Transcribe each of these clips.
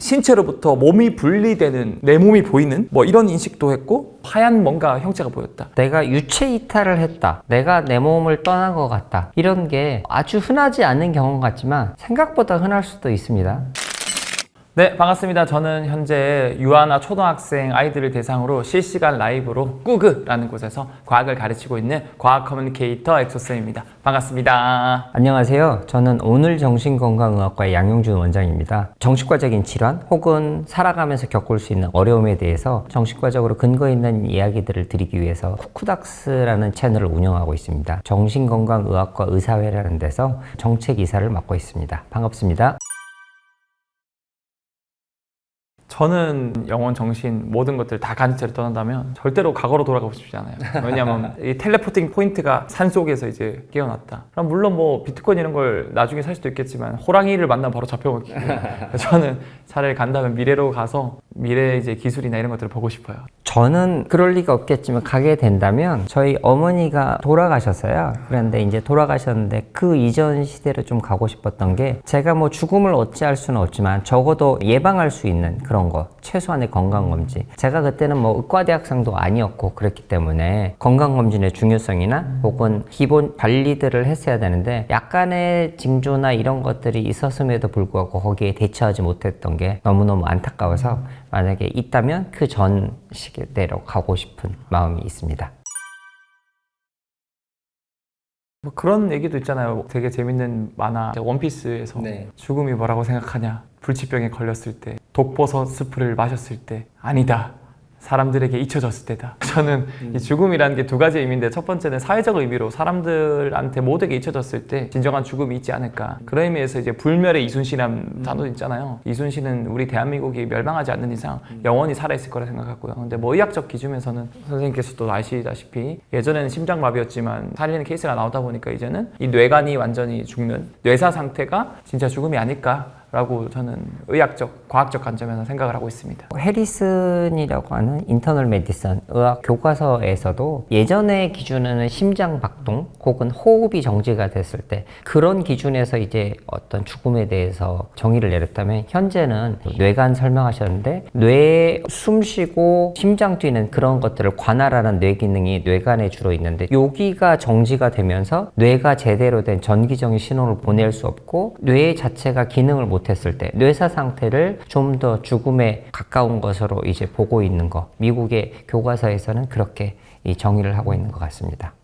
신체로부터 몸이 분리되는 내 몸이 보이는 뭐 이런 인식도 했고 하얀 뭔가 형체가 보였다. 내가 유체 이탈을 했다. 내가 내 몸을 떠난 것 같다. 이런 게 아주 흔하지 않은 경험 같지만 생각보다 흔할 수도 있습니다. 네, 반갑습니다. 저는 현재 유아나 초등학생 아이들을 대상으로 실시간 라이브로 꾸그라는 곳에서 과학을 가르치고 있는 과학 커뮤니케이터 엑소쌤입니다. 반갑습니다. 안녕하세요. 저는 오늘정신건강의학과의 양용준 원장입니다. 정신과적인 질환 혹은 살아가면서 겪을 수 있는 어려움에 대해서 정신과적으로 근거 있는 이야기들을 드리기 위해서 쿠쿠닥스라는 채널을 운영하고 있습니다. 정신건강의학과 의사회라는 데서 정책이사를 맡고 있습니다. 반갑습니다. 저는 영혼, 정신 모든 것들 다 간지체를 떠난다면 절대로 과거로 돌아가고 싶지 않아요. 왜냐하면 이 텔레포팅 포인트가 산속에서 이제 깨어났다. 그럼 물론 뭐 비트코인 이런 걸 나중에 살 수도 있겠지만 호랑이를 만나면 바로 잡혀먹기. 저는 차라리 간다면 미래로 가서 미래 이제 기술이나 이런 것들을 보고 싶어요. 저는 그럴 리가 없겠지만 가게 된다면 저희 어머니가 돌아가셨어요. 그런데 이제 돌아가셨는데 그 이전 시대로 좀 가고 싶었던 게 제가 뭐 죽음을 어찌할 수는 없지만 적어도 예방할 수 있는 그런 거, 최소한의 건강검진. 제가 그때는 뭐 의과대학생도 아니었고 그랬기 때문에 건강검진의 중요성이나 혹은 기본 관리들을 했어야 되는데 약간의 징조나 이런 것들이 있었음에도 불구하고 거기에 대처하지 못했던 게 너무너무 안타까워서 만약에 있다면 그 전 시대로 가고 싶은 마음이 있습니다. 뭐 그런 얘기도 있잖아요. 되게 재밌는 만화 원피스에서 죽음이 뭐라고 생각하냐, 불치병에 걸렸을 때, 독버섯 스프를 마셨을 때, 아니다, 사람들에게 잊혀졌을 때다. 저는 이 죽음이라는 게 두 가지 의미인데 첫 번째는 사회적 의미로 사람들한테 모두에게 잊혀졌을 때 진정한 죽음이 있지 않을까. 그런 의미에서 이제 불멸의 이순신이라는 단어 있잖아요. 이순신은 우리 대한민국이 멸망하지 않는 이상 영원히 살아있을 거라 생각하고요. 근데 뭐 의학적 기준에서는 선생님께서도 아시다시피 예전에는 심장마비였지만 살리는 케이스가 나오다 보니까 이제는 이 뇌관이 완전히 죽는 뇌사 상태가 진짜 죽음이 아닐까 라고 저는 의학적, 과학적 관점에서 생각을 하고 있습니다. 해리슨이라고 하는 인터널 메디슨 의학 교과서에서도 예전의 기준에는 심장 박동 혹은 호흡이 정지가 됐을 때 그런 기준에서 이제 어떤 죽음에 대해서 정의를 내렸다면 현재는 뇌관 설명하셨는데 뇌에 숨쉬고 심장 뛰는 그런 것들을 관할하는 뇌 기능이 뇌관에 주로 있는데 여기가 정지가 되면서 뇌가 제대로 된 전기적인 신호를 보낼 수 없고 뇌 자체가 기능을 못 했을 때 뇌사 상태를 좀 더 죽음에 가까운 것으로 이제 보고 있는 거 미국의 교과서에서는 그렇게 이 정의를 하고 있는 것 같습니다.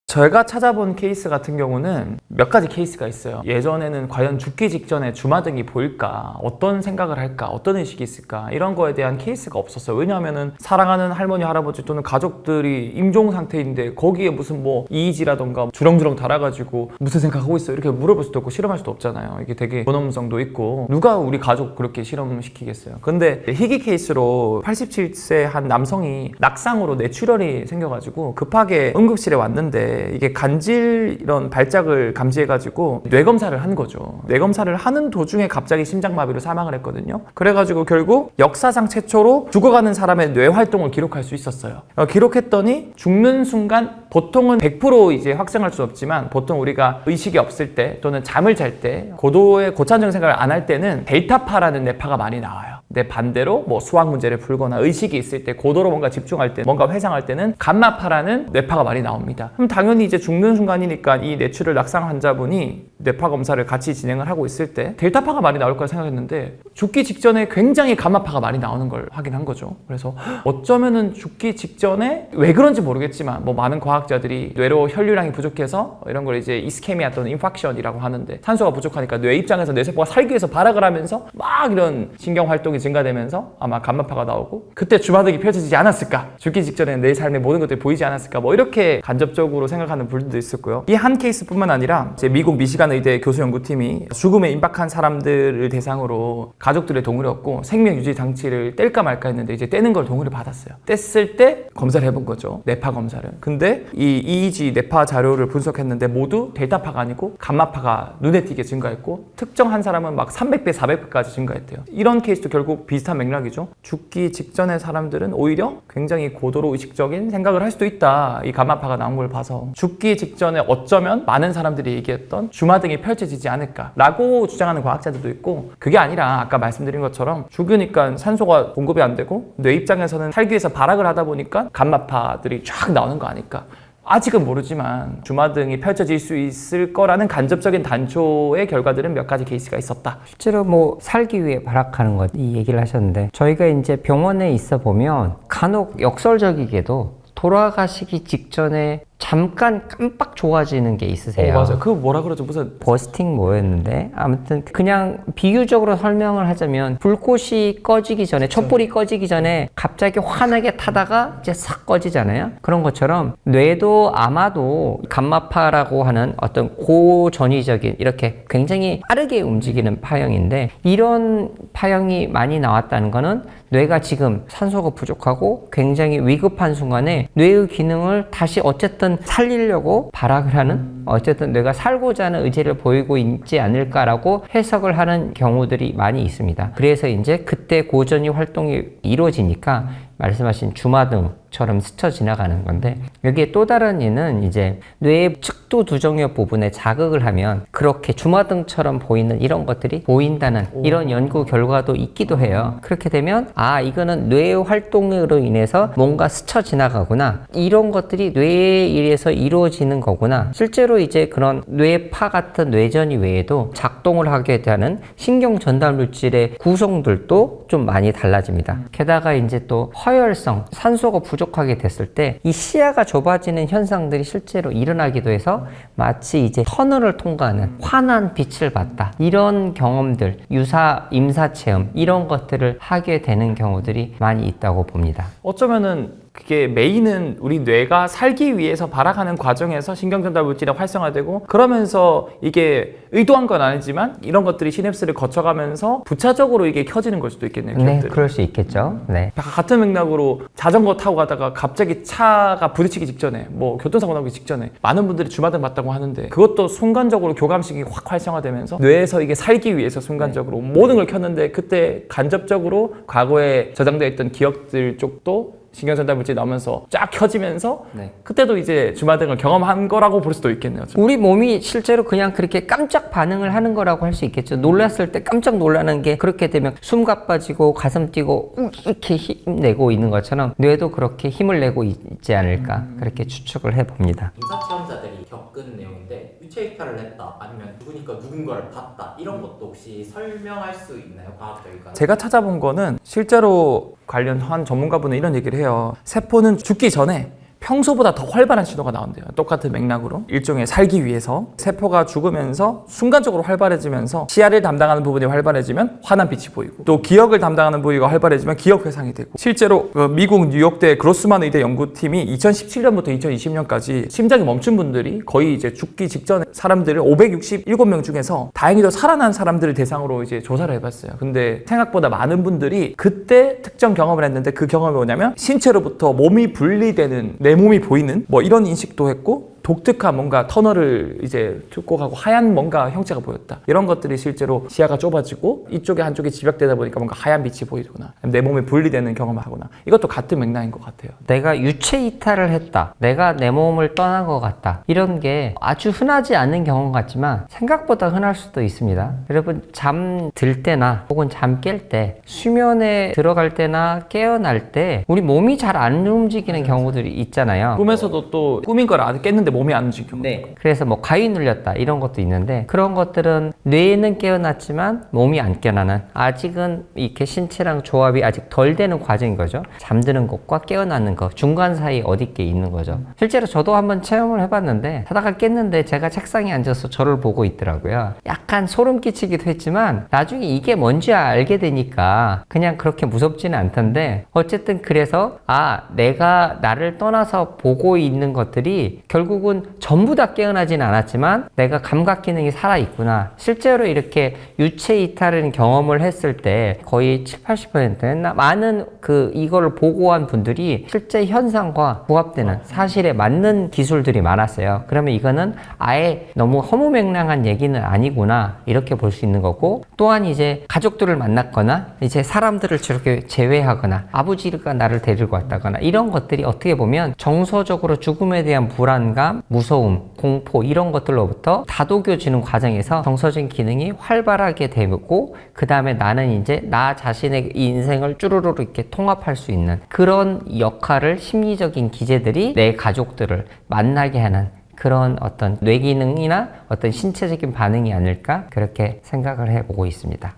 제가 찾아본 케이스 같은 경우는 몇 가지 케이스가 있어요. 예전에는 과연 죽기 직전에 주마등이 보일까? 어떤 생각을 할까? 어떤 의식이 있을까? 이런 거에 대한 케이스가 없었어요. 왜냐하면은 사랑하는 할머니, 할아버지 또는 가족들이 임종 상태인데 거기에 무슨 뭐 이의지라던가 주렁주렁 달아가지고 무슨 생각하고 있어? 이렇게 물어볼 수도 없고 실험할 수도 없잖아요. 이게 되게 존엄성도 있고 누가 우리 가족 그렇게 실험시키겠어요. 근데 희귀 케이스로 87세 한 남성이 낙상으로 뇌출혈이 생겨가지고 급하게 응급실에 왔는데 이게 간질 이런 발작을 감지해가지고 뇌검사를 한 거죠. 뇌검사를 하는 도중에 갑자기 심장마비로 사망을 했거든요. 그래가지고 결국 역사상 최초로 죽어가는 사람의 뇌 활동을 기록할 수 있었어요. 기록했더니 죽는 순간 보통은 100% 이제 확생할 수 없지만 보통 우리가 의식이 없을 때 또는 잠을 잘 때 고도의 고차원적 생각을 안 할 때는 델타파라는 뇌파가 많이 나와요. 근데 반대로 뭐 수학 문제를 풀거나 의식이 있을 때 고도로 뭔가 집중할 때 뭔가 회상할 때는 감마파라는 뇌파가 많이 나옵니다. 그럼 당연히 이제 죽는 순간이니까 이 뇌출혈 낙상 환자분이 뇌파 검사를 같이 진행을 하고 있을 때 델타파가 많이 나올 거라 생각했는데 죽기 직전에 굉장히 감마파가 많이 나오는 걸 확인한 거죠. 그래서 어쩌면은 죽기 직전에 왜 그런지 모르겠지만 뭐 많은 과학자들이 뇌로 혈류량이 부족해서 이런 걸 이제 이스케미아 또는 인팍션이라고 하는데 산소가 부족하니까 뇌 입장에서 뇌세포가 살기 위해서 발악을 하면서 막 이런 신경 활동이 증가되면서 아마 감마파가 나오고 그때 주마등이 펼쳐지지 않았을까? 죽기 직전에 내 삶의 모든 것들이 보이지 않았을까? 뭐 이렇게 간접적으로 생각하는 분들도 있었고요. 이 한 케이스뿐만 아니라 이제 미국 미시간 의대 교수 연구팀이 죽음에 임박한 사람들을 대상으로 가족들의 동의를 얻고 생명 유지 장치를 뗄까 말까 했는데 이제 떼는 걸 동의를 받았어요. 뗐을 때 검사를 해본 거죠. 뇌파 검사를. 근데 이 EEG 뇌파 자료를 분석했는데 모두 델타파가 아니고 감마파가 눈에 띄게 증가했고 특정한 사람은 막 300배, 400배까지 증가했대요. 이런 케이스도 결국 비슷한 맥락이죠. 죽기 직전의 사람들은 오히려 굉장히 고도로 의식적인 생각을 할 수도 있다. 이 감마파가 나온 걸 봐서 죽기 직전에 어쩌면 많은 사람들이 얘기했던 주마등 주마등이 펼쳐지지 않을까라고 주장하는 과학자들도 있고, 그게 아니라 아까 말씀드린 것처럼 죽으니까 산소가 공급이 안 되고 뇌 입장에서는 살기 위해서 발악을 하다 보니까 감마파들이 쫙 나오는 거 아닐까. 아직은 모르지만 주마등이 펼쳐질 수 있을 거라는 간접적인 단초의 결과들은 몇 가지 케이스가 있었다. 실제로 뭐 살기 위해 발악하는 것 이 얘기를 하셨는데, 저희가 이제 병원에 있어 보면 간혹 역설적이게도 돌아가시기 직전에 잠깐 깜빡 좋아지는 게 있으세요. 맞아요. 그거 뭐라 그러죠? 무슨 버스팅 뭐였는데, 아무튼 그냥 비유적으로 설명을 하자면 불꽃이 꺼지기 전에, 촛불이 꺼지기 전에 갑자기 환하게 타다가 이제 싹 꺼지잖아요. 그런 것처럼 뇌도 아마도 감마파라고 하는 어떤 고전위적인 이렇게 굉장히 빠르게 움직이는 파형인데, 이런 파형이 많이 나왔다는 거는 뇌가 지금 산소가 부족하고 굉장히 위급한 순간에 뇌의 기능을 다시 어쨌든 살리려고 발악을 하는, 어쨌든 뇌가 살고자 하는 의지를 보이고 있지 않을까라고 해석을 하는 경우들이 많이 있습니다. 그래서 이제 그때 고전위 활동이 이루어지니까 말씀하신 주마등처럼 스쳐 지나가는 건데, 여기에 또 다른 예는 이제 뇌의 측두 두정엽 부분에 자극을 하면 그렇게 주마등처럼 보이는 이런 것들이 보인다는 이런 연구 결과도 있기도 해요. 그렇게 되면 이거는 뇌의 활동으로 인해서 뭔가 스쳐 지나가구나, 이런 것들이 뇌에 의해서 이루어지는 거구나. 실제로 이제 그런 뇌파 같은 뇌전이 외에도 작동을 하게 되는 신경 전달 물질의 구성들도 좀 많이 달라집니다. 게다가 이제 또 허혈성, 산소가 부족하게 됐을 때 이 시야가 좁아지는 현상들이 실제로 일어나기도 해서 마치 이제 터널을 통과하는 환한 빛을 봤다, 이런 경험들, 유사 임사체험, 이런 것들을 하게 되는 경우들이 많이 있다고 봅니다. 어쩌면은 그게 메인은 우리 뇌가 살기 위해서 발악하는 과정에서 신경전달 물질이 활성화되고, 그러면서 이게 의도한 건 아니지만 이런 것들이 시냅스를 거쳐가면서 부차적으로 이게 켜지는 걸 수도 있겠네요. 네, 기억들이. 그럴 수 있겠죠. 네. 같은 맥락으로 자전거 타고 가다가 갑자기 차가 부딪히기 직전에, 뭐 교통사고 나기 직전에 많은 분들이 주마등 봤다고 하는데, 그것도 순간적으로 교감식이 확 활성화되면서 뇌에서 이게 살기 위해서 순간적으로 모든 걸 켰는데, 그때 간접적으로 과거에 저장되어 있던 기억들 쪽도 신경전달 물질이 나오면서 쫙 켜지면서 그때도 이제 주마등을 경험한 거라고 볼 수도 있겠네요. 우리 몸이 실제로 그냥 그렇게 깜짝 반응을 하는 거라고 할 수 있겠죠. 놀랐을 때 깜짝 놀라는 게, 그렇게 되면 숨 가빠지고 가슴 뛰고 이렇게 힘내고 있는 것처럼 뇌도 그렇게 힘을 내고 있지 않을까, 그렇게 추측을 해봅니다. 임사체험자들이 겪은 내용인데 유체이탈을 했다, 아니면 죽으니까 누군가를 봤다, 이런 것도 혹시 설명할 수 있나요? 과학적인? 제가 찾아본 거는 실제로 관련한 전문가분은 이런 얘기를 해요. 세포는 죽기 전에 평소보다 더 활발한 신호가 나온대요. 똑같은 맥락으로 일종의 살기 위해서 세포가 죽으면서 순간적으로 활발해지면서 시야를 담당하는 부분이 활발해지면 환한 빛이 보이고, 또 기억을 담당하는 부위가 활발해지면 기억 회상이 되고, 실제로 미국 뉴욕대 그로스만 의대 연구팀이 2017년부터 2020년까지 심장이 멈춘 분들이 거의 이제 죽기 직전에 사람들을 567명 중에서 다행히도 살아난 사람들을 대상으로 이제 조사를 해봤어요. 근데 생각보다 많은 분들이 그때 특정 경험을 했는데, 그 경험이 뭐냐면 신체로부터 몸이 분리되는, 내 몸이 보이는 뭐 이런 인식도 했고, 독특한 뭔가 터널을 이제 뚫고 가고 하얀 뭔가 형체가 보였다. 이런 것들이 실제로 시야가 좁아지고 이쪽에 한쪽에 집약되다 보니까 뭔가 하얀 빛이 보이거나 내 몸이 분리되는 경험을 하거나, 이것도 같은 맥락인 것 같아요. 내가 유체 이탈을 했다, 내가 내 몸을 떠난 것 같다, 이런 게 아주 흔하지 않은 경험 같지만 생각보다 흔할 수도 있습니다. 여러분, 잠들 때나 혹은 잠 깰 때, 수면에 들어갈 때나 깨어날 때 우리 몸이 잘 안 움직이는 경우들이 있잖아요. 꿈에서도 또 꿈인 걸 깼는데 몸이 안 움직여. 네. 그래서 뭐 가위 눌렸다, 이런 것도 있는데, 그런 것들은 뇌는 깨어났지만 몸이 안 깨어나는, 아직은 이렇게 신체랑 조합이 아직 덜 되는 과정인 거죠. 잠드는 것과 깨어나는 것 중간 사이에 어디께 있는 거죠. 실제로 저도 한번 체험을 해봤는데, 자다가 깼는데 제가 책상에 앉아서 저를 보고 있더라고요. 약간 소름 끼치기도 했지만 나중에 이게 뭔지 알게 되니까 그냥 그렇게 무섭지는 않던데, 어쨌든 그래서 내가 나를 떠나서 보고 있는 것들이 결국은 전부 다 깨어나진 않았지만 내가 감각 기능이 살아있구나. 실제로 이렇게 유체 이탈을 경험을 했을 때 거의 70-80% 많은 이거를 보고한 분들이 실제 현상과 부합되는, 사실에 맞는 기술들이 많았어요. 그러면 이거는 아예 너무 허무맹랑한 얘기는 아니구나, 이렇게 볼 수 있는 거고, 또한 이제 가족들을 만났거나 이제 사람들을 저렇게 제외하거나 아버지가 나를 데리고 왔다거나, 이런 것들이 어떻게 보면 정서적으로 죽음에 대한 불안감, 불안감, 무서움, 공포 이런 것들로부터 다독여지는 과정에서 정서적인 기능이 활발하게 되고 그 다음에 나는 이제 나 자신의 인생을 쭈루루루 이렇게 통합할 수 있는 그런 역할을 심리적인 기제들이 내 가족들을 만나게 하는 그런 어떤 뇌기능이나 어떤 신체적인 반응이 아닐까 그렇게 생각을 해보고 있습니다.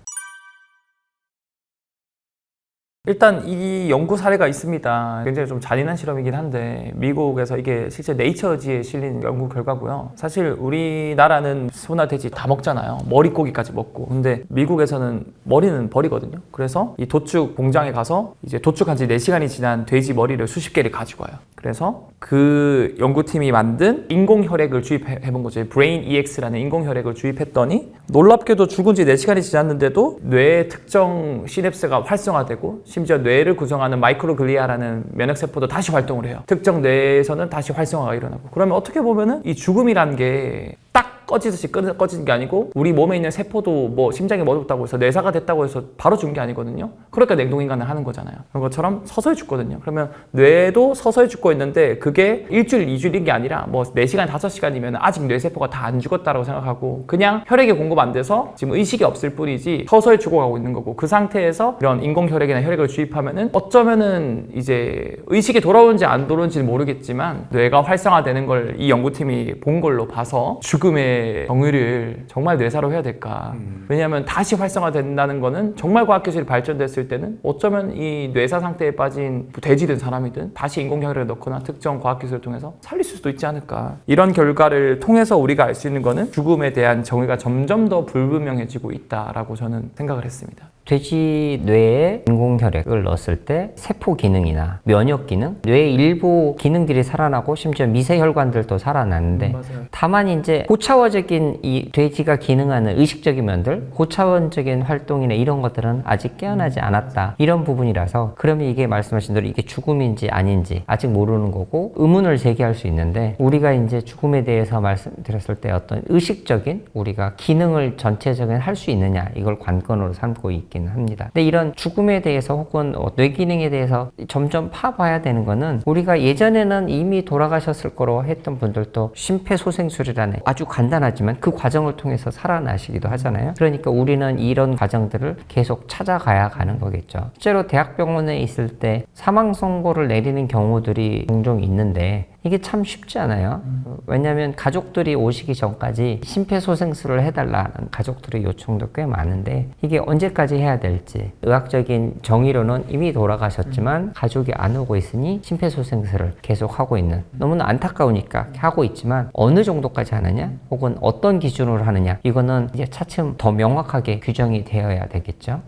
일단 이 연구 사례가 있습니다. 굉장히 좀 잔인한 실험이긴 한데 미국에서 이게 실제 네이처지에 실린 연구 결과고요. 사실 우리나라는 소나 돼지 다 먹잖아요. 머리고기까지 먹고. 근데 미국에서는 머리는 버리거든요. 그래서 이 도축 공장에 가서 이제 도축한 지 4시간이 지난 돼지 머리를 수십 개를 가지고 와요. 그래서 그 연구팀이 만든 인공혈액을 주입해본 거죠. 브레인 EX라는 인공혈액을 주입했더니 놀랍게도 죽은 지 4시간이 지났는데도 뇌의 특정 시냅스가 활성화되고 심지어 뇌를 구성하는 마이크로글리아라는 면역세포도 다시 활동을 해요. 특정 뇌에서는 다시 활성화가 일어나고. 그러면 어떻게 보면은 이 죽음이란 게 딱 꺼지듯이 꺼지는 게 아니고 우리 몸에 있는 세포도 뭐 심장이 멎었다고 해서 뇌사가 됐다고 해서 바로 죽은 게 아니거든요. 그러니까 냉동인간을 하는 거잖아요. 그런 것처럼 서서히 죽거든요. 그러면 뇌도 서서히 죽고 있는데 그게 일주일, 2주일인 게 아니라 뭐 4시간, 5시간이면 아직 뇌세포가 다 안 죽었다고 생각하고 그냥 혈액이 공급 안 돼서 지금 의식이 없을 뿐이지 서서히 죽어가고 있는 거고 그 상태에서 이런 인공혈액이나 혈액을 주입하면은 어쩌면은 이제 의식이 돌아오는지 안 돌아오는지는 모르겠지만 뇌가 활성화되는 걸 이 연구팀이 본 걸로 봐서 죽음의 경위를 정말 뇌사로 해야 될까? 왜냐하면 다시 활성화된다는 거는 정말 과학기술이 발전됐을 때는 어쩌면 이 뇌사 상태에 빠진 돼지든 사람이든 다시 인공혈액을 넣거나 특정 과학기술을 통해서 살릴 수도 있지 않을까? 이런 결과를 통해서 우리가 알 수 있는 거는 죽음에 대한 정의가 점점 더 불분명해지고 있다라고 저는 생각을 했습니다. 돼지 뇌에 인공혈액을 넣었을 때 세포 기능이나 면역 기능, 뇌의 일부 기능들이 살아나고 심지어 미세혈관들도 살아나는데 다만 이제 고차원적인 이 돼지가 기능하는 의식적인 면들, 고차원적인 활동이나 이런 것들은 아직 깨어나지 않았다. 이런 부분이라서 그러면 이게 말씀하신 대로 이게 죽음인지 아닌지 아직 모르는 거고 의문을 제기할 수 있는데 우리가 이제 죽음에 대해서 말씀드렸을 때 어떤 의식적인 우리가 기능을 전체적인 할 수 있느냐 이걸 관건으로 삼고 있긴 합니다. 근데 이런 죽음에 대해서 혹은 뇌 기능에 대해서 점점 파봐야 되는 거는 우리가 예전에는 이미 돌아가셨을 거로 했던 분들도 심폐소생술이라는 아주 간단하지만 그 과정을 통해서 살아나시기도 하잖아요. 그러니까 우리는 이런 과정들을 계속 찾아가야 가는 거겠죠. 실제로 대학병원에 있을 때 사망 선고를 내리는 경우들이 종종 있는데 이게 참 쉽지 않아요. 왜냐하면 가족들이 오시기 전까지 심폐소생술을 해달라는 가족들의 요청도 꽤 많은데 이게 언제까지 해야 될지 의학적인 정의로는 이미 돌아가셨지만 가족이 안 오고 있으니 심폐소생술을 계속 하고 있는 너무나 안타까우니까 하고 있지만 어느 정도까지 하느냐 혹은 어떤 기준으로 하느냐 이거는 이제 차츰 더 명확하게 규정이 되어야 되겠죠.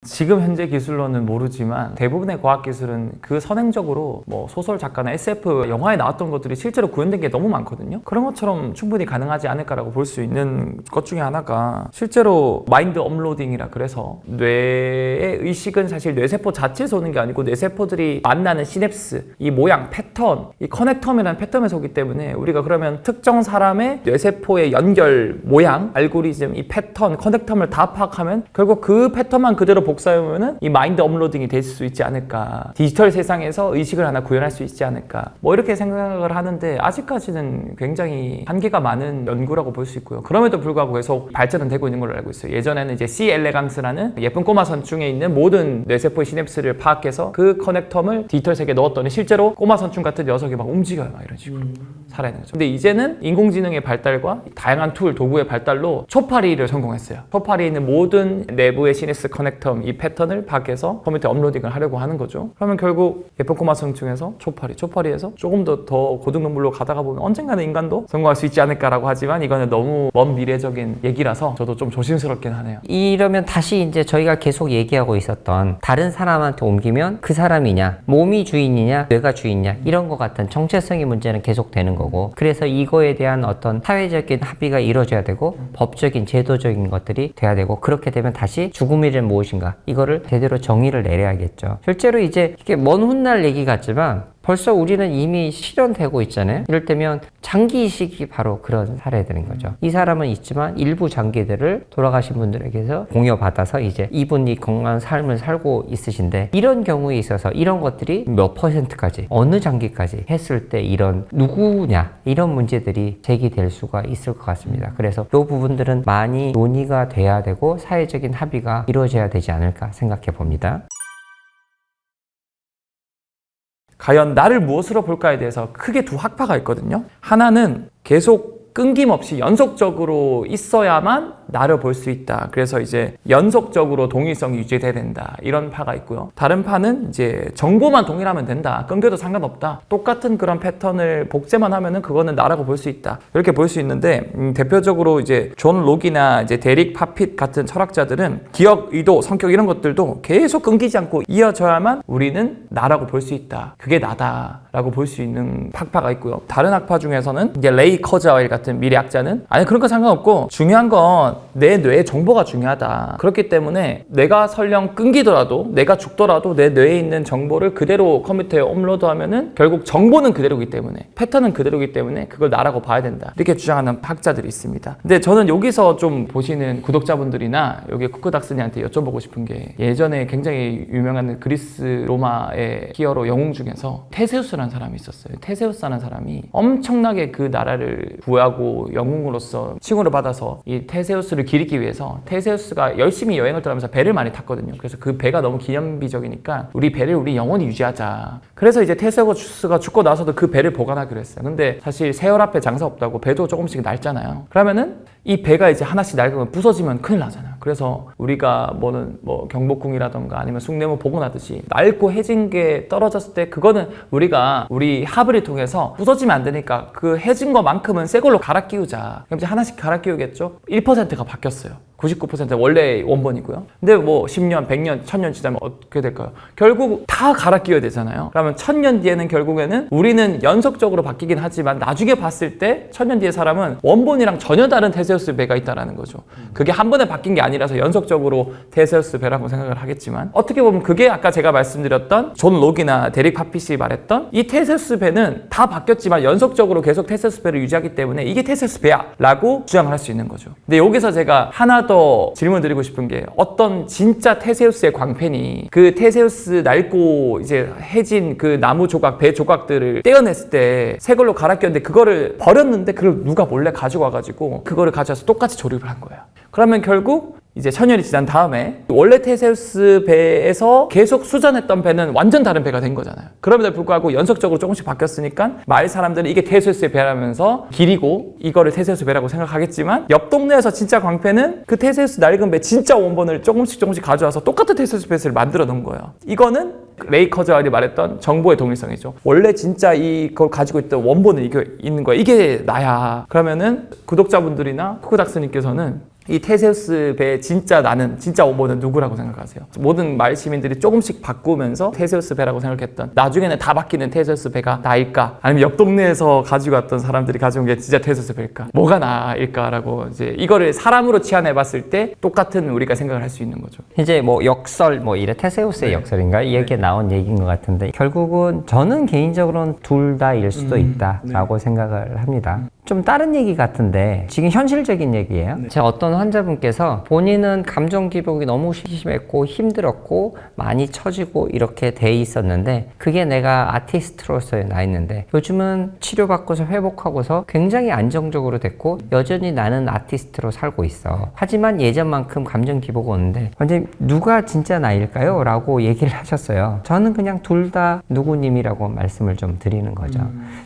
지금 현재 기술로는 모르지만 대부분의 과학기술은 그 선행적으로 뭐 소설 작가나 SF 영화에 나왔던 것들이 실제로 구현된 게 너무 많거든요. 그런 것처럼 충분히 가능하지 않을까라고 볼 수 있는 것 중에 하나가 실제로 마인드 업로딩이라 그래서 뇌의 의식은 사실 뇌세포 자체에서 오는 게 아니고 뇌세포들이 만나는 시냅스, 이 모양, 패턴, 이 커넥텀이라는 패턴에서 오기 때문에 우리가 그러면 특정 사람의 뇌세포의 연결, 모양, 알고리즘, 이 패턴, 커넥텀을 다 파악하면 결국 그 패턴만 그대로 복사해보면은 이 마인드 업로딩이 될 수 있지 않을까. 디지털 세상에서 의식을 하나 구현할 수 있지 않을까. 뭐 이렇게 생각을 하는데 아직까지는 굉장히 한계가 많은 연구라고 볼 수 있고요. 그럼에도 불구하고 계속 발전은 되고 있는 걸로 알고 있어요. 예전에는 이제 C 엘레강스라는 예쁜 꼬마 선충에 있는 모든 뇌세포의 시냅스를 파악해서 그 커넥텀을 디지털 세계에 넣었더니 실제로 꼬마 선충 같은 녀석이 막 움직여요. 막 이런 식으로. 살아있는 거죠. 근데 이제는 인공지능의 발달과 다양한 툴, 도구의 발달로 초파리를 성공했어요. 초파리에 있는 모든 내부의 시냅스 커넥텀 이 패턴을 파악해서 컴퓨터에 업로딩을 하려고 하는 거죠. 그러면 결국 예쁜 꼬마 성충에서 초파리에서 조금 더 고등능물로 가다가 보면 언젠가는 인간도 성공할 수 있지 않을까라고 하지만 이거는 너무 먼 미래적인 얘기라서 저도 좀 조심스럽긴 하네요. 이러면 다시 이제 저희가 계속 얘기하고 있었던 다른 사람한테 옮기면 그 사람이냐, 몸이 주인이냐, 뇌가 주인이냐 이런 것 같은 정체성의 문제는 계속 되는 거고 그래서 이거에 대한 어떤 사회적인 합의가 이루어져야 되고 법적인 제도적인 것들이 돼야 되고 그렇게 되면 다시 죽음이란 무엇인가 이거를 제대로 정의를 내려야겠죠. 실제로 이제 이게 먼 훗날 얘기 같지만 벌써 우리는 이미 실현되고 있잖아요. 이럴 때면 장기 이식이 바로 그런 사례들인 거죠. 이 사람은 있지만 일부 장기들을 돌아가신 분들에게서 공여받아서 이제 이분이 건강한 삶을 살고 있으신데, 이런 경우에 있어서 이런 것들이 몇 %까지 어느 장기까지 했을 때 이런 누구냐 이런 문제들이 제기될 수가 있을 것 같습니다. 그래서 이 부분들은 많이 논의가 돼야 되고 사회적인 합의가 이루어져야 되지 않을까 생각해 봅니다. 과연 나를 무엇으로 볼까에 대해서 크게 두 학파가 있거든요. 하나는 계속 끊김없이 연속적으로 있어야만 나를 볼 수 있다. 그래서 이제 연속적으로 동일성이 유지돼야 된다. 이런 파가 있고요. 다른 파는 이제 정보만 동일하면 된다. 끊겨도 상관없다. 똑같은 그런 패턴을 복제만 하면은 그거는 나라고 볼 수 있다. 이렇게 볼 수 있는데 대표적으로 이제 존 록이나 이제 데릭 파핏 같은 철학자들은 기억, 의도, 성격 이런 것들도 계속 끊기지 않고 이어져야만 우리는 나라고 볼 수 있다. 그게 나다라고 볼 수 있는 학파가 있고요. 다른 학파 중에서는 이제 레이 커즈웰 같은 미래학자는 아니 그런 거 상관없고 중요한 건 내 뇌의 정보가 중요하다. 그렇기 때문에 내가 설령 끊기더라도 내가 죽더라도 내 뇌에 있는 정보를 그대로 컴퓨터에 업로드하면은 결국 정보는 그대로기 때문에 패턴은 그대로기 때문에 그걸 나라고 봐야 된다. 이렇게 주장하는 학자들이 있습니다. 근데 저는 여기서 좀 보시는 구독자분들이나 여기 쿠크닥스니한테 여쭤보고 싶은 게 예전에 굉장히 유명한 그리스 로마의 히어로 영웅 중에서 테세우스라는 사람이 있었어요. 테세우스라는 사람이 엄청나게 그 나라를 구하고 영웅으로서 칭호를 받아서 이 테세우스를 기리기 위해서 테세우스가 열심히 여행을 떠나면서 배를 많이 탔거든요. 그래서 그 배가 너무 기념비적이니까 우리 배를 우리 영원히 유지하자. 그래서 이제 테세우스가 죽고 나서도 그 배를 보관하기로 했어요. 근데 사실 세월 앞에 장사 없다고 배도 조금씩 낡잖아요. 그러면은 이 배가 이제 하나씩 낡으면 부서지면 큰일 나잖아요. 그래서 우리가 뭐 경복궁이라던가 아니면 숭례문 복원하듯이 낡고 해진 게 떨어졌을 때 그거는 우리가 우리 합의를 통해서 부서지면 안 되니까 그 해진 것만큼은 새 걸로 갈아 끼우자. 그럼 이제 하나씩 갈아 끼우겠죠? 1%가 바뀌었어요. 99% 원래 원본이고요. 근데 뭐 10년, 100년, 1000년 지나면 어떻게 될까요? 결국 다 갈아 끼워야 되잖아요. 그러면 1000년 뒤에는 결국에는 우리는 연속적으로 바뀌긴 하지만 나중에 봤을 때 1000년 뒤의 사람은 원본이랑 전혀 다른 테세우스 배가 있다는 거죠. 그게 한 번에 바뀐 게 아니라서 연속적으로 테세우스 배라고 생각을 하겠지만 어떻게 보면 그게 아까 제가 말씀드렸던 존 록이나 데릭 파핏이 말했던 이 테세우스 배는 다 바뀌었지만 연속적으로 계속 테세우스 배를 유지하기 때문에 이게 테세우스 배야 라고 주장을 할 수 있는 거죠. 근데 여기서 제가 하나 더 질문 드리고 싶은 게 어떤 진짜 테세우스의 광팬이 그 테세우스 낡고 이제 해진 그 나무 조각, 배 조각들을 떼어냈을 때 새 걸로 갈아 끼웠는데 그거를 버렸는데 그걸 누가 몰래 가지고 와가지고 그거를 가져와서 똑같이 조립을 한 거예요. 그러면 결국 이제 1000년이 지난 다음에 원래 테세우스 배에서 계속 수전했던 배는 완전 다른 배가 된 거잖아요. 그럼에도 불구하고 연속적으로 조금씩 바뀌었으니까 마을 사람들은 이게 테세우스의 배라면서 기리고 이거를 테세우스 배라고 생각하겠지만 옆 동네에서 진짜 광팬은 그 테세우스 낡은 배 진짜 원본을 조금씩 가져와서 똑같은 테세우스 배를 만들어 놓은 거예요. 이거는 레이 커즈웰이 말했던 정보의 동일성이죠. 원래 진짜 이걸 가지고 있던 원본은 이게 있는 거야. 이게 나야. 그러면은 구독자분들이나 쿠크닥스님께서는 이 테세우스 배의 진짜 나는, 진짜 원본은 누구라고 생각하세요? 모든 마을 시민들이 조금씩 바꾸면서 테세우스 배라고 생각했던 나중에는 다 바뀌는 테세우스 배가 나일까? 아니면 옆 동네에서 가지고 왔던 사람들이 가져온 게 진짜 테세우스 배일까? 뭐가 나일까라고 이제 이거를 사람으로 치환해 봤을 때 똑같은 우리가 생각을 할 수 있는 거죠. 이제 뭐 역설, 뭐 이래 테세우스의 역설인가? 이렇게 나온 얘기인 것 같은데 결국은 저는 개인적으로는 둘 다일 수도 있다라고 생각을 합니다. 좀 다른 얘기 같은데 지금 현실적인 얘기예요. 제가 어떤 환자분께서 본인은 감정 기복이 너무 심했고 힘들었고 많이 처지고 이렇게 돼 있었는데 그게 내가 아티스트로서의 나였는데 요즘은 치료받고서 회복하고서 굉장히 안정적으로 됐고 여전히 나는 아티스트로 살고 있어. 하지만 예전만큼 감정 기복 오는데 완전히 누가 진짜 나일까요? 라고 얘기를 하셨어요. 저는 그냥 둘 다 누구님이라고 말씀을 좀 드리는 거죠.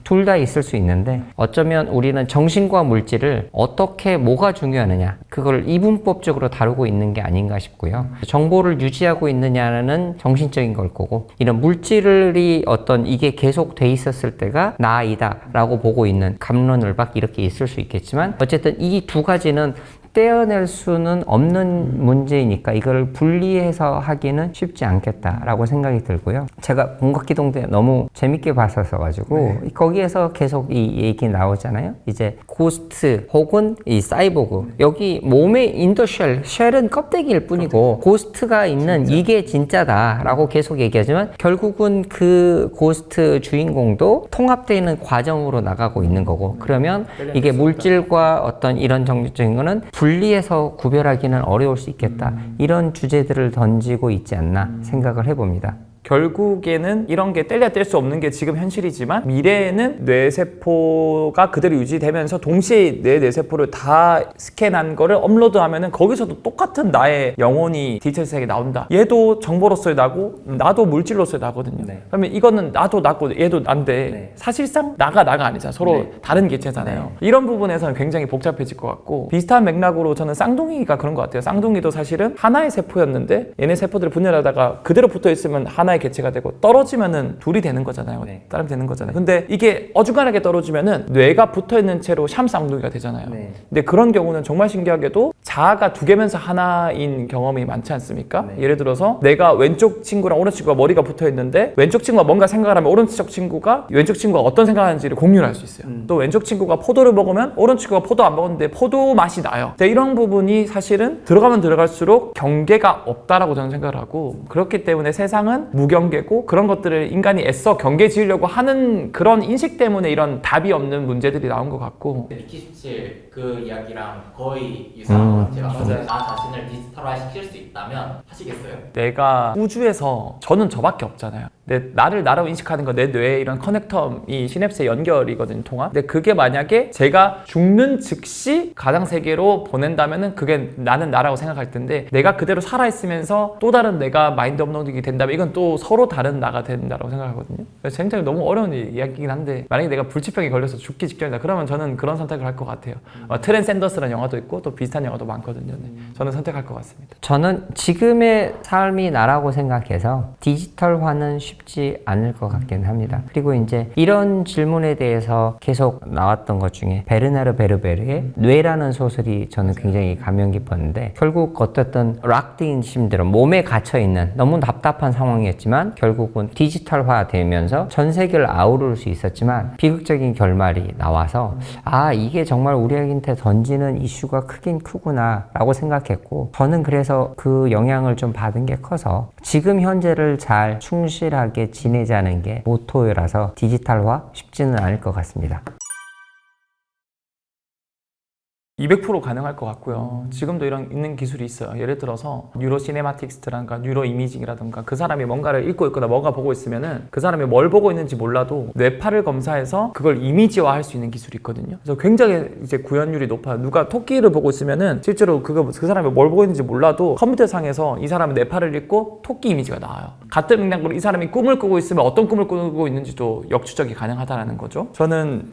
둘 다 있을 수 있는데 어쩌면 우리는 정신과 물질을 어떻게 뭐가 중요하느냐 그걸 이분법적으로 다루고 있는 게 아닌가 싶고요. 정보를 유지하고 있느냐는 정신적인 걸 거고 이런 물질이 어떤 이게 계속 돼 있었을 때가 나이다 라고 보고 있는 갑론을박 이렇게 있을 수 있겠지만 어쨌든 이 두 가지는 떼어낼 수는 없는 문제이니까 이걸 분리해서 하기는 쉽지 않겠다라고 생각이 들고요. 제가 공각기동 때 너무 재밌게 봤었어 가지고 거기에서 계속 이 얘기 나오잖아요. 이제 고스트 혹은 이 사이보그, 여기 몸의 인더쉘, 쉘은 껍데기일 뿐이고 고스트가 있는 이게 진짜다라고 계속 얘기하지만 결국은 그 고스트 주인공도 통합되는 과정으로 나가고 있는 거고, 그러면 이게 물질과 어떤 이런 정신적인 거는 분리해서 구별하기는 어려울 수 있겠다. 이런 주제들을 던지고 있지 않나 생각을 해봅니다. 결국에는 이런 게 뗄래야 뗄 수 없는 게 지금 현실이지만 미래에는 뇌세포가 그대로 유지되면서 동시에 내 뇌세포를 다 스캔한 거를 업로드하면은 거기서도 똑같은 나의 영혼이 디지털 세계에 나온다. 얘도 정보로서의 나고 나도 물질로서의 나거든요. 그러면 이거는 나도 나고 얘도 난데 사실상 나가 아니잖아. 서로 다른 개체잖아요. 이런 부분에서는 굉장히 복잡해질 것 같고, 비슷한 맥락으로 저는 쌍둥이가 그런 것 같아요. 쌍둥이도 사실은 하나의 세포였는데 얘네 세포들을 분열하다가 그대로 붙어 있으면 하나의 개체가 되고 떨어지면은 둘이 되는 거잖아요. 따르면 되는 거잖아요. 근데 이게 어중간하게 떨어지면은 뇌가 붙어 있는 채로 샴 쌍둥이가 되잖아요. 근데 그런 경우는 정말 신기하게도 자아가 두 개면서 하나인 경험이 많지 않습니까? 예를 들어서 내가 왼쪽 친구랑 오른쪽 친구가 머리가 붙어 있는데 왼쪽 친구가 뭔가 생각을 하면 오른쪽 친구가 왼쪽 친구가 어떤 생각을 하는지를 공유를 할 수 있어요. 또 왼쪽 친구가 포도를 먹으면 오른쪽 친구가 포도 안 먹었는데 포도 맛이 나요. 근데 이런 부분이 사실은 들어가면 들어갈수록 경계가 없다라고 저는 생각을 하고, 그렇기 때문에 세상은 무경계고 그런 것들을 인간이 애써 경계 지으려고 하는 그런 인식 때문에 이런 답이 없는 문제들이 나온 것 같고. 미키17 그 이야기랑 거의 유사한 것 같아요. 나 자신을 디지털화 시킬 수 있다면 하시겠어요? 내가 우주에서 저는 저밖에 없잖아요. 근데 나를 나라고 인식하는 건 내 뇌의 이런 커넥텀이 시냅스의 연결이거든요, 통합. 근데 그게 만약에 제가 죽는 즉시 가상 세계로 보낸다면은 그게 나는 나라고 생각할 텐데, 내가 그대로 살아있으면서 또 다른 내가 마인드 업로딩이 된다면 이건 또 서로 다른 나가 된다고 생각하거든요. 그래서 굉장히 너무 어려운 이야기긴 한데, 만약에 내가 불치병에 걸려서 죽기 직전이다 그러면 저는 그런 선택을 할 것 같아요. 트랜센더스라는 영화도 있고 또 비슷한 영화도 많거든요. 네. 저는 선택할 것 같습니다. 저는 지금의 삶이 나라고 생각해서 디지털화는 쉽지 않을 것 같긴 합니다. 그리고 이제 이런 질문에 대해서 계속 나왔던 것 중에 베르나르 베르베르의 뇌라는 소설이 저는 굉장히 감명 깊었는데, 결국 어떻든 락드인 심드롬, 몸에 갇혀있는 너무 답답한 상황이었지만 결국은 디지털화 되면서 전 세계를 아우를 수 있었지만 비극적인 결말이 나와서 아, 이게 정말 우리한테 던지는 이슈가 크긴 크구나 라고 생각했고, 저는 그래서 그 영향을 좀 받은 게 커서 지금 현재를 잘 충실하게 지내자는 게 모토라서 디지털화 쉽지는 않을 것 같습니다. 200% 가능할 것 같고요. 지금도 이런 있는 기술이 있어요. 예를 들어서 뉴로 시네마틱스트라든가 뉴로 이미징이라든가 그 사람이 뭔가를 읽고 있거나 뭔가 보고 있으면은 그 사람이 뭘 보고 있는지 몰라도 뇌파를 검사해서 그걸 이미지화할 수 있는 기술이 있거든요. 그래서 굉장히 이제 구현율이 높아요. 누가 토끼를 보고 있으면은 실제로 그 사람이 뭘 보고 있는지 몰라도 컴퓨터 상에서 이 사람의 뇌파를 읽고 토끼 이미지가 나와요. 같은 맥락으로 이 사람이 꿈을 꾸고 있으면 어떤 꿈을 꾸고 있는지도 역추적이 가능하다는 거죠. 저는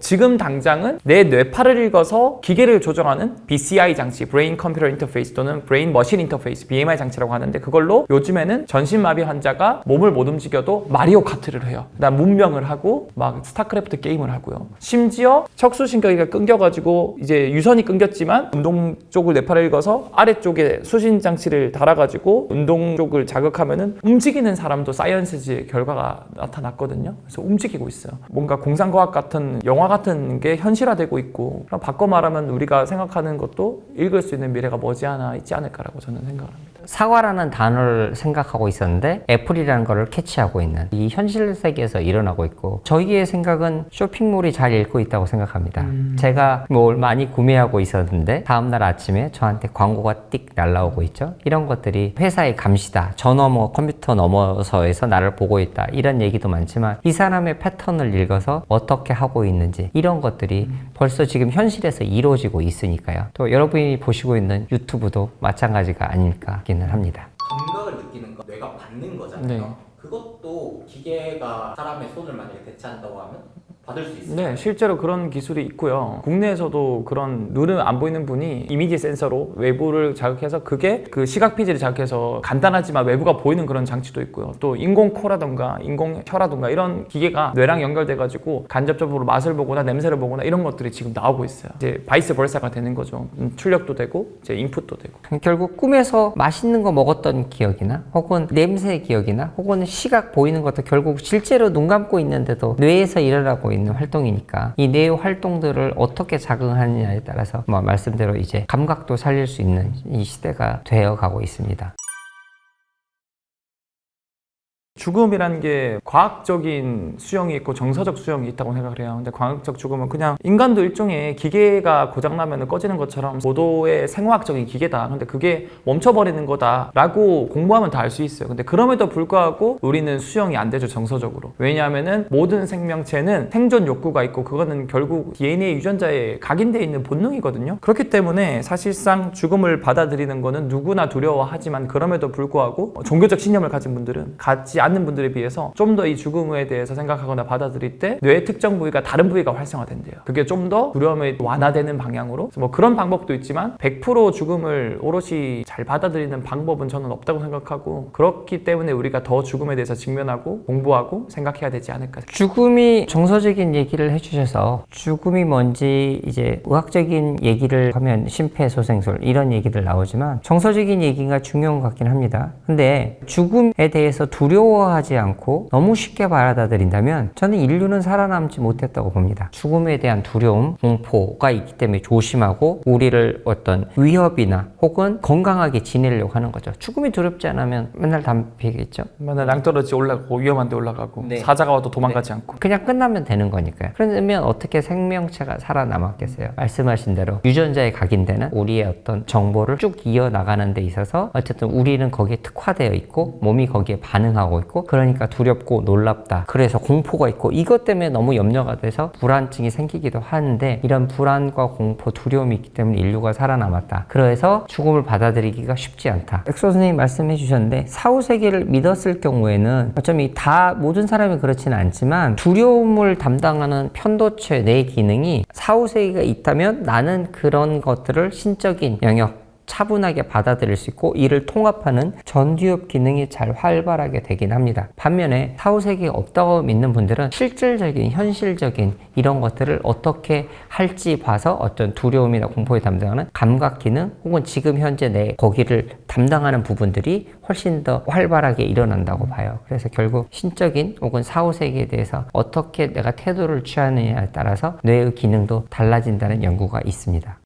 지금 당장은 내 뇌파를 읽어서 기계를 조정하는 BCI 장치, 브레인 컴퓨터 인터페이스 또는 브레인 머신 인터페이스, BMI 장치라고 하는데, 그걸로 요즘에는 전신마비 환자가 몸을 못 움직여도 마리오 카트를 해요. 그다음 문명을 하고 막 스타크래프트 게임을 하고요. 심지어 척수신경이 끊겨가지고 이제 유선이 끊겼지만 운동 쪽을 뇌파를 읽어서 아래쪽에 수신 장치를 달아가지고 운동 쪽을 자극하면은 움직이는 사람도 사이언스지 결과가 나타났거든요. 그래서 움직이고 있어요. 뭔가 공상과학 같은 영화 같은 게 현실화되고 있고, 그럼 바꿔 말하면 우리가 생각하는 것도 읽을 수 있는 미래가 머지않아 있지 않을까라고 저는 생각합니다. 사과라는 단어를 생각하고 있었는데 애플이라는 거를 캐치하고 있는 이 현실 세계에서 일어나고 있고, 저희의 생각은 쇼핑몰이 잘 읽고 있다고 생각합니다. 제가 뭘 많이 구매하고 있었는데 다음날 아침에 저한테 광고가 띡 날라오고 있죠. 이런 것들이 회사의 감시다, 저 넘어 컴퓨터 넘어서에서 나를 보고 있다, 이런 얘기도 많지만 이 사람의 패턴을 읽어서 어떻게 하고 있는지, 이런 것들이 벌써 지금 현실에서 이루어지고 있으니까요. 또 여러분이 보시고 있는 유튜브도 마찬가지가 아닐까 는 합니다. 감각을 느끼는 거, 뇌가 받는 거잖아요. 네. 그것도 기계가 사람의 손을 만약에 대체한다고 하면 받을 수 있어요. 네, 실제로 그런 기술이 있고요. 국내에서도 그런 눈은 안 보이는 분이 이미지 센서로 외부를 자극해서 그게 그 시각 피지를 자극해서 간단하지만 외부가 보이는 그런 장치도 있고요. 또 인공 코라던가 인공 혀라던가 이런 기계가 뇌랑 연결돼가지고 간접적으로 맛을 보거나 냄새를 보거나 이런 것들이 지금 나오고 있어요. 이제 바이스 벌사가 되는 거죠. 출력도 되고 이제 인풋도 되고. 결국 꿈에서 맛있는 거 먹었던 기억이나 혹은 냄새의 기억이나 혹은 시각 보이는 것도 결국 실제로 눈 감고 있는데도 뇌에서 일어나고 있는 활동이니까 이 뇌의 활동들을 어떻게 작용하느냐에 따라서 말씀대로 이제 감각도 살릴 수 있는 이 시대가 되어 가고 있습니다. 죽음이라는 게 과학적인 수용이 있고 정서적 수용이 있다고 생각을 해요. 근데 과학적 죽음은 그냥 인간도 일종의 기계가 고장나면 꺼지는 것처럼 고도의 생화학적인 기계다. 근데 그게 멈춰버리는 거다라고 공부하면 다 알 수 있어요. 근데 그럼에도 불구하고 우리는 수용이 안 되죠, 정서적으로. 왜냐하면은 모든 생명체는 생존 욕구가 있고 그거는 결국 DNA 유전자에 각인되어 있는 본능이거든요. 그렇기 때문에 사실상 죽음을 받아들이는 거는 누구나 두려워하지만 그럼에도 불구하고 종교적 신념을 가진 분들은 갖지 않는 분들에 비해서 좀 더 이 죽음에 대해서 생각하거나 받아들일 때 뇌의 특정 부위가 다른 부위가 활성화된대요. 그게 좀 더 두려움이 완화되는 방향으로 뭐 그런 방법도 있지만 100% 죽음을 오롯이 잘 받아들이는 방법은 저는 없다고 생각하고 그렇기 때문에 우리가 더 죽음에 대해서 직면하고 공부하고 생각해야 되지 않을까. 죽음이 정서적인 얘기를 해주셔서 죽음이 뭔지 이제 의학적인 얘기를 하면 심폐소생술 이런 얘기들 나오지만 정서적인 얘기가 중요한 것 같긴 합니다. 근데 죽음에 대해서 두려워하지 않고 너무 쉽게 받아들인다면 저는 인류는 살아남지 못했다고 봅니다. 죽음에 대한 두려움, 공포가 있기 때문에 조심하고 우리를 어떤 위협이나 혹은 건강하게 지내려고 하는 거죠. 죽음이 두렵지 않으면 맨날 담배 피겠죠? 맨날 낭떠러지 올라가고 위험한 데 올라가고 네. 사자가 와도 도망가지 않고. 그냥 끝나면 되는 거니까요. 그러면 어떻게 생명체가 살아남았겠어요? 말씀하신 대로 유전자에 각인되는 우리의 어떤 정보를 쭉 이어나가는 데 있어서 어쨌든 우리는 거기에 특화되어 있고 몸이 거기에 반응하고 있고 그러니까 두렵고 놀랍다. 그래서 공포가 있고 이것 때문에 너무 염려가 돼서 불안증이 생기기도 하는데 이런 불안과 공포, 두려움이 있기 때문에 인류가 살아남았다. 그래서 죽음을 받아들이기가 쉽지 않다. 엑소 선생님 말씀해 주셨는데 사후세계를 믿었을 경우에는 어쩌면 다 모든 사람이 그렇지는 않지만 두려움을 담당하는 편도체 뇌 기능이 사후세계가 있다면 나는 그런 것들을 신적인 영역 차분하게 받아들일 수 있고 이를 통합하는 전두엽 기능이 잘 활발하게 되긴 합니다. 반면에 사후세계가 없다고 믿는 분들은 실질적인 현실적인 이런 것들을 어떻게 할지 봐서 어떤 두려움이나 공포에 담당하는 감각 기능 혹은 지금 현재 내 거기를 담당하는 부분들이 훨씬 더 활발하게 일어난다고 봐요. 그래서 결국 신적인 혹은 사후세계에 대해서 어떻게 내가 태도를 취하느냐에 따라서 뇌의 기능도 달라진다는 연구가 있습니다.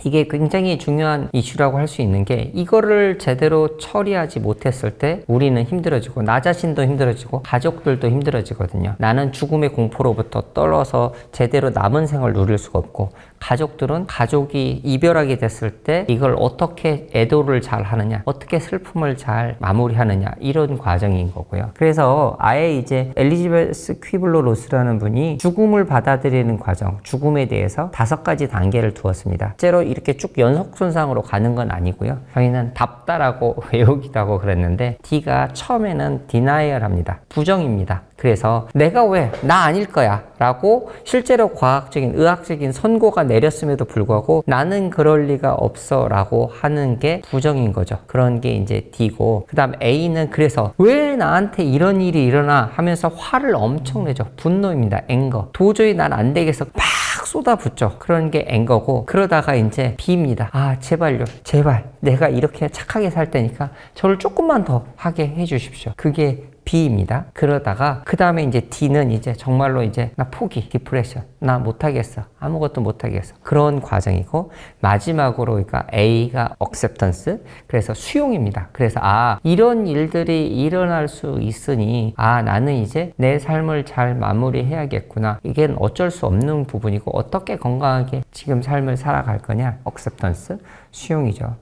이게 굉장히 중요한 이슈라고 할 수 있는 게 이거를 제대로 처리하지 못했을 때 우리는 힘들어지고 나 자신도 힘들어지고 가족들도 힘들어지거든요. 나는 죽음의 공포로부터 떨어서 제대로 남은 생을 누릴 수가 없고 가족들은 가족이 이별하게 됐을 때 이걸 어떻게 애도를 잘 하느냐 어떻게 슬픔을 잘 마무리하느냐 이런 과정인 거고요. 그래서 아예 이제 엘리자베스 퀴블러-로스라는 분이 죽음을 받아들이는 과정 죽음에 대해서 5가지 단계를 두었습니다. 실제로 이렇게 쭉 연속선상으로 가는 건 아니고요. 저희는 답다라고 외우기도 하고 그랬는데 D가 처음에는 디나이얼 합니다. 부정입니다. 그래서 내가 왜 나 아닐 거야 라고 실제로 과학적인 의학적인 선고가 내렸음에도 불구하고 나는 그럴 리가 없어 라고 하는 게 부정인 거죠. 그런 게 이제 D고 그 다음 A는 그래서 왜 나한테 이런 일이 일어나 하면서 화를 엄청 내죠. 분노입니다. 앵거. 도저히 난 안 되겠어. 막 쏟아붓죠. 그런 게 앵거고 그러다가 이제 B입니다. 아 제발요. 제발 내가 이렇게 착하게 살 테니까 저를 조금만 더 하게 해주십시오. 그게 B입니다. 그러다가 그 다음에 이제 D는 이제 정말로 이제 나 포기, 디프레션, 나 못하겠어, 아무것도 못하겠어 그런 과정이고 마지막으로 그러니까 A가 acceptance 그래서 수용입니다. 그래서 아 이런 일들이 일어날 수 있으니 아 나는 이제 내 삶을 잘 마무리해야겠구나 이게 어쩔 수 없는 부분이고 어떻게 건강하게 지금 삶을 살아갈 거냐 acceptance 수용이죠.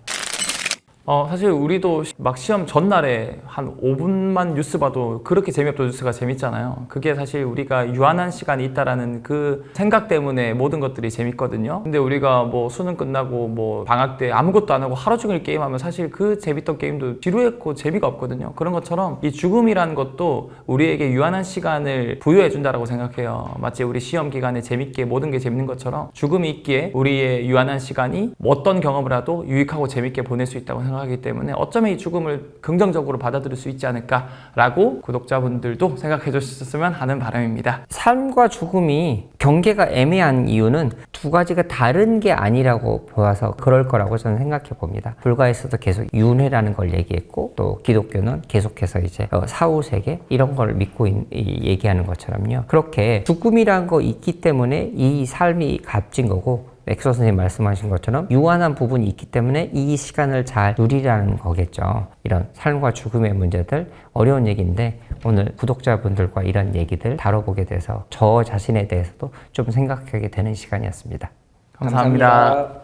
사실 우리도 막 시험 전날에 한 5분만 뉴스 봐도 그렇게 재미없던 뉴스가 재밌잖아요. 그게 사실 우리가 유한한 시간이 있다라는 그 생각 때문에 모든 것들이 재밌거든요. 근데 우리가 뭐 수능 끝나고 뭐 방학 때 아무것도 안 하고 하루 종일 게임하면 사실 그 재밌던 게임도 지루했고 재미가 없거든요. 그런 것처럼 이 죽음이라는 것도 우리에게 유한한 시간을 부여해 준다라고 생각해요. 마치 우리 시험 기간에 재밌게 모든 게 재밌는 것처럼 죽음이 있기에 우리의 유한한 시간이 어떤 경험을 해도 유익하고 재밌게 보낼 수 있다고 생각하기 때문에 어쩌면 이 죽음을 긍정적으로 받아들일 수 있지 않을까라고 구독자분들도 생각해 주셨으면 하는 바람입니다. 삶과 죽음이 경계가 애매한 이유는 두 가지가 다른 게 아니라고 보아서 그럴 거라고 저는 생각해 봅니다. 불가에서도 계속 윤회라는 걸 얘기했고 또 기독교는 계속해서 이제 사후세계 이런 걸 믿고 얘기하는 것처럼요. 그렇게 죽음이라는 거 있기 때문에 이 삶이 값진 거고 엑소 선생님 말씀하신 것처럼 유한한 부분이 있기 때문에 이 시간을 잘 누리라는 거겠죠. 이런 삶과 죽음의 문제들 어려운 얘기인데 오늘 구독자분들과 이런 얘기들 다뤄보게 돼서 저 자신에 대해서도 좀 생각하게 되는 시간이었습니다. 감사합니다.